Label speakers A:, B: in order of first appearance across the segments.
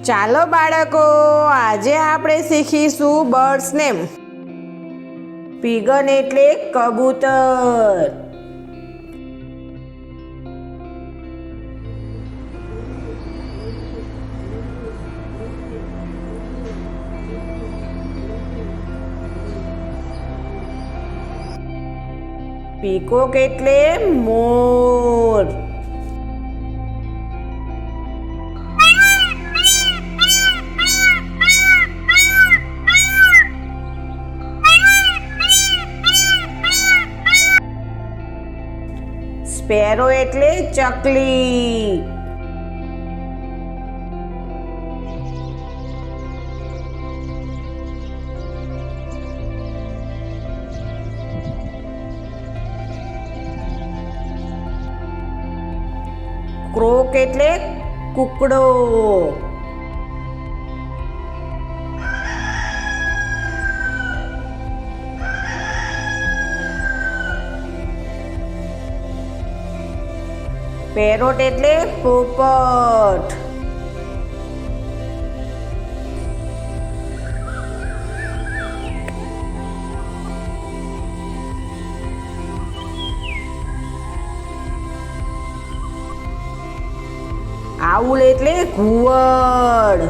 A: ચાલો બાળકો, આજે આપણે શીખીશું બર્ડ્સ નેમ. પીગન એટલે કબૂતર. પીકોક એટલે મોર. સ્પેરો એટલે ચકલી. ક્રોક એટલે કુકડો. પેરોટ એટલે પોપટ. આઉલ એટલે ઘુવડ.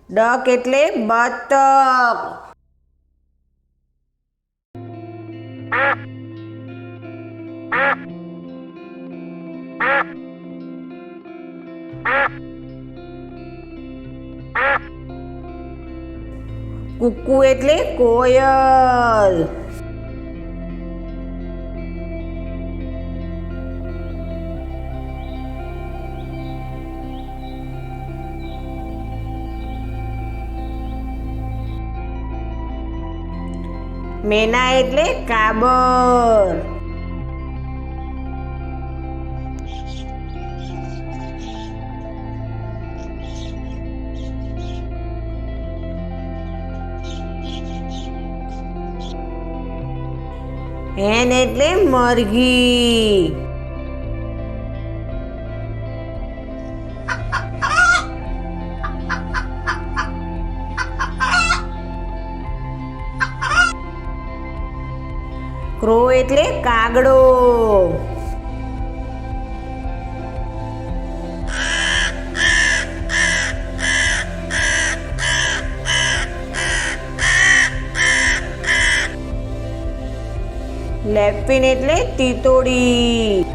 A: ડક એટલે બતક. કુકુ એટલે કોયલ. મેના એટલે કાબર. હેન એટલે મરઘી. ક્રો એટલે કાગડો. લેપિન એટલે તીતોડી.